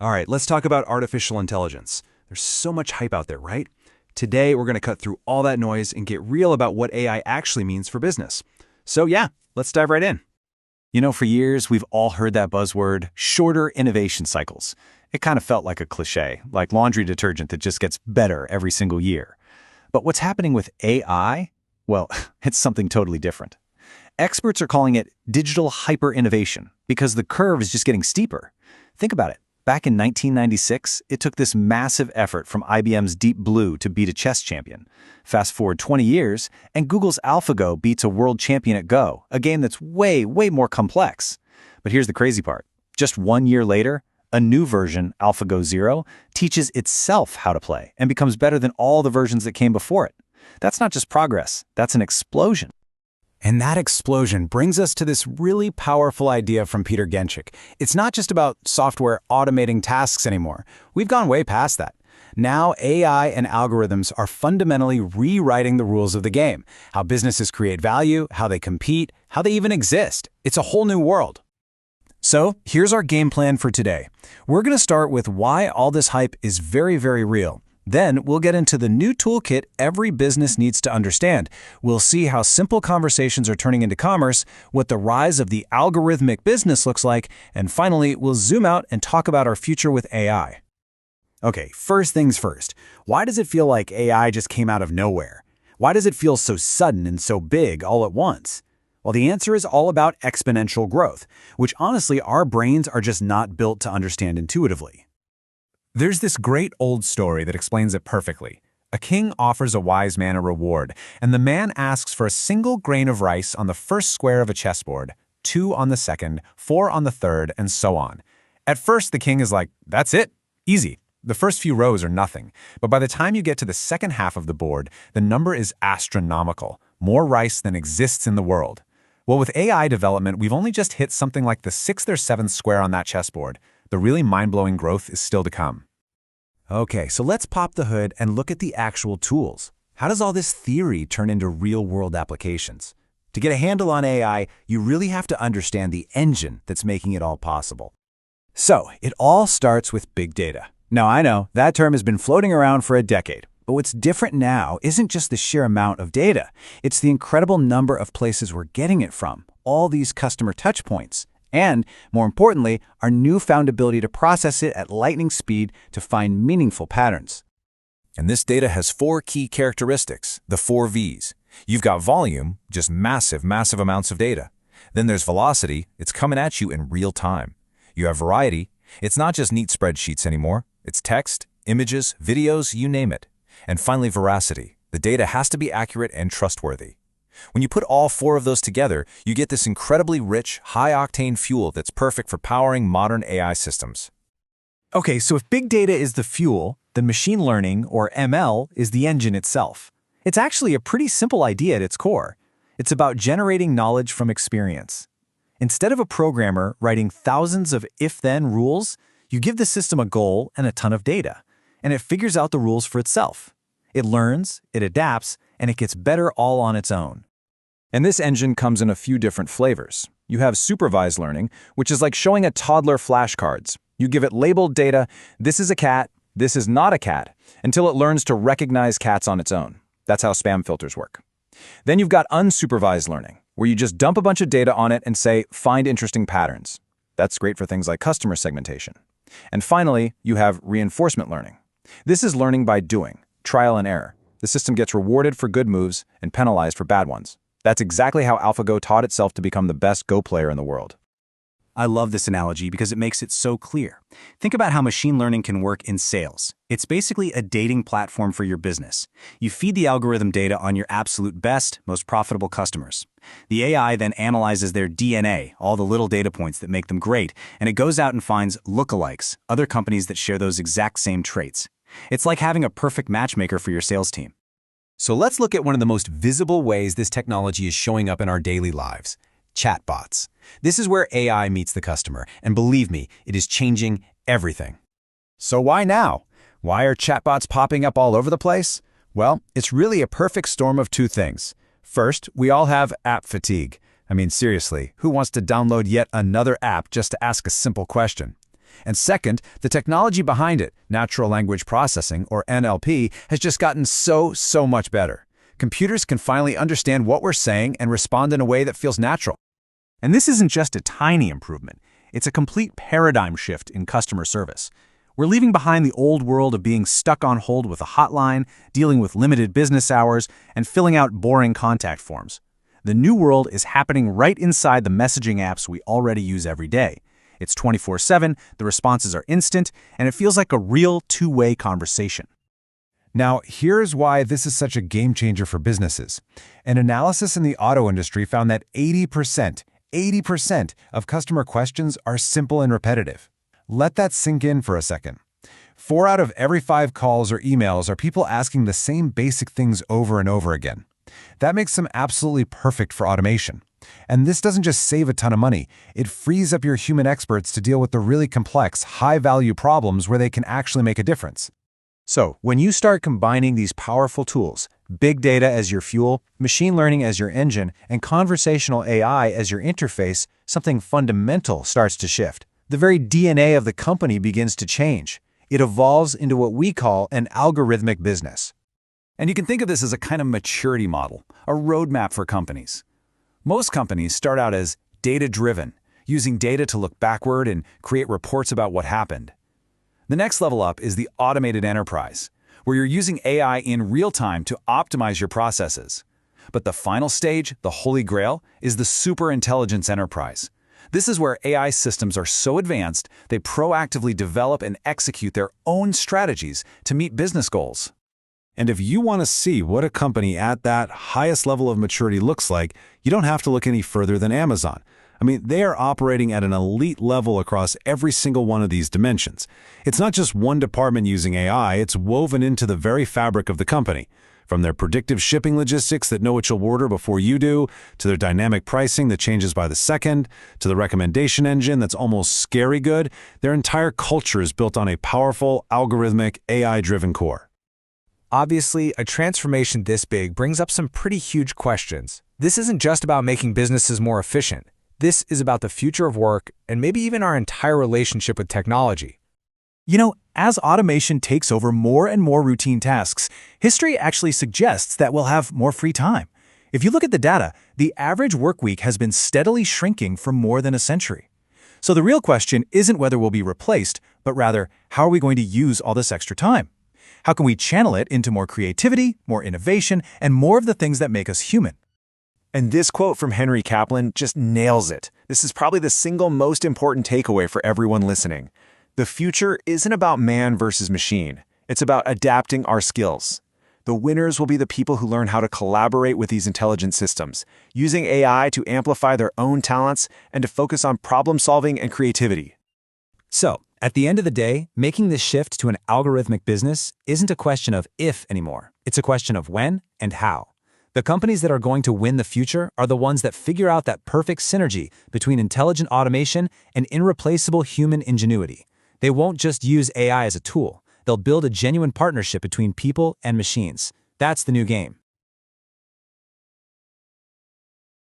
All right, let's talk about artificial intelligence. There's so much hype out there, right? Today, we're going to cut through all that noise and get real about what AI actually means for business. So yeah, let's dive right in. For years, we've all heard that buzzword, shorter innovation cycles. It kind of felt like a cliche, like laundry detergent that just gets better every single year. But what's happening with AI? Well, it's something totally different. Experts are calling it digital hyper-innovation because the curve is just getting steeper. Think about it. Back in 1996, it took this massive effort from IBM's Deep Blue to beat a chess champion. Fast forward 20 years, and Google's AlphaGo beats a world champion at Go, a game that's way more complex. But here's the crazy part. Just 1 year later, a new version, AlphaGo Zero, teaches itself how to play and becomes better than all the versions that came before it. That's not just progress, that's an explosion. And that explosion brings us to this really powerful idea from Peter Genchik. It's not just about software automating tasks anymore. We've gone way past that. Now, AI and algorithms are fundamentally rewriting the rules of the game. How businesses create value, how they compete, how they even exist. It's a whole new world. So, here's our game plan for today. We're going to start with why all this hype is very real. Then we'll get into the new toolkit every business needs to understand. We'll see how simple conversations are turning into commerce, what the rise of the algorithmic business looks like, and finally, we'll zoom out and talk about our future with AI. Okay, first things first. Why does it feel like AI just came out of nowhere? Why does it feel so sudden and so big all at once? Well, the answer is all about exponential growth, which honestly our brains are just not built to understand intuitively. There's this great old story that explains it perfectly. A king offers a wise man a reward, and the man asks for a single grain of rice on the first square of a chessboard, 2 on the second, 4 on the third, and so on. At first, the king is like, that's it, easy. The first few rows are nothing, but by the time you get to the second half of the board, the number is astronomical, more rice than exists in the world. Well, with AI development, we've only just hit something like the 6th or 7th square on that chessboard. The really mind-blowing growth is still to come. Okay, so let's pop the hood and look at the actual tools. How does all this theory turn into real-world applications? To get a handle on AI, you really have to understand the engine that's making it all possible. So, it all starts with big data. Now, I know that term has been floating around for a decade, but what's different now isn't just the sheer amount of data. It's the incredible number of places we're getting it from, all these customer touchpoints. And, more importantly, our newfound ability to process it at lightning speed to find meaningful patterns. And this data has 4 key characteristics, the 4 V's. You've got volume, just massive amounts of data. Then there's velocity, it's coming at you in real time. You have variety, it's not just neat spreadsheets anymore. It's text, images, videos, you name it. And finally, veracity. The data has to be accurate and trustworthy. When you put all 4 of those together, you get this incredibly rich, high-octane fuel that's perfect for powering modern AI systems. Okay, so if big data is the fuel, then machine learning, or ML, is the engine itself. It's actually a pretty simple idea at its core. It's about generating knowledge from experience. Instead of a programmer writing thousands of if-then rules, you give the system a goal and a ton of data, and it figures out the rules for itself. It learns, it adapts, and it gets better all on its own. And this engine comes in a few different flavors. You have supervised learning, which is like showing a toddler flashcards. You give it labeled data, this is a cat, this is not a cat, until it learns to recognize cats on its own. That's how spam filters work. Then you've got unsupervised learning, where you just dump a bunch of data on it and say, find interesting patterns. That's great for things like customer segmentation. And finally, you have reinforcement learning. This is learning by doing, trial and error. The system gets rewarded for good moves and penalized for bad ones. That's exactly how AlphaGo taught itself to become the best Go player in the world. I love this analogy because it makes it so clear. Think about how machine learning can work in sales. It's basically a dating platform for your business. You feed the algorithm data on your absolute best, most profitable customers. The AI then analyzes their DNA, all the little data points that make them great, and it goes out and finds lookalikes, other companies that share those exact same traits. It's like having a perfect matchmaker for your sales team. So let's look at one of the most visible ways this technology is showing up in our daily lives: chatbots. This is where AI meets the customer, and believe me, it is changing everything. So why now? Why are chatbots popping up all over the place? Well, it's really a perfect storm of 2 things. First, we all have app fatigue. I mean, seriously, who wants to download yet another app just to ask a simple question? And second, the technology behind it, natural language processing, or NLP, has just gotten so much better. Computers can finally understand what we're saying and respond in a way that feels natural. And this isn't just a tiny improvement. It's a complete paradigm shift in customer service. We're leaving behind the old world of being stuck on hold with a hotline, dealing with limited business hours, and filling out boring contact forms. The new world is happening right inside the messaging apps we already use every day. It's 24/7, the responses are instant, and it feels like a real two-way conversation. Now, here's why this is such a game changer for businesses. An analysis in the auto industry found that 80% of customer questions are simple and repetitive. Let that sink in for a second. 4 out of every 5 calls or emails are people asking the same basic things over and over again. That makes them absolutely perfect for automation. And this doesn't just save a ton of money, it frees up your human experts to deal with the really complex, high-value problems where they can actually make a difference. So, when you start combining these powerful tools, big data as your fuel, machine learning as your engine, and conversational AI as your interface, something fundamental starts to shift. The very DNA of the company begins to change. It evolves into what we call an algorithmic business. And you can think of this as a kind of maturity model, a roadmap for companies. Most companies start out as data-driven, using data to look backward and create reports about what happened. The next level up is the automated enterprise, where you're using AI in real time to optimize your processes. But the final stage, the holy grail, is the superintelligence enterprise. This is where AI systems are so advanced, they proactively develop and execute their own strategies to meet business goals. And if you want to see what a company at that highest level of maturity looks like, you don't have to look any further than Amazon. I mean, they are operating at an elite level across every single one of these dimensions. It's not just one department using AI, it's woven into the very fabric of the company. From their predictive shipping logistics that know what you'll order before you do, to their dynamic pricing that changes by the second, to the recommendation engine that's almost scary good, their entire culture is built on a powerful, algorithmic, AI-driven core. Obviously, a transformation this big brings up some pretty huge questions. This isn't just about making businesses more efficient. This is about the future of work and maybe even our entire relationship with technology. You know, as automation takes over more and more routine tasks, history actually suggests that we'll have more free time. If you look at the data, the average work week has been steadily shrinking for more than a century. So the real question isn't whether we'll be replaced, but rather, how are we going to use all this extra time? How can we channel it into more creativity, more innovation, and more of the things that make us human? And this quote from Henry Kaplan just nails it. This is probably the single most important takeaway for everyone listening. The future isn't about man versus machine. It's about adapting our skills. The winners will be the people who learn how to collaborate with these intelligent systems, using AI to amplify their own talents and to focus on problem solving and creativity. So, at the end of the day, making this shift to an algorithmic business isn't a question of if anymore. It's a question of when and how. The companies that are going to win the future are the ones that figure out that perfect synergy between intelligent automation and irreplaceable human ingenuity. They won't just use AI as a tool. They'll build a genuine partnership between people and machines. That's the new game.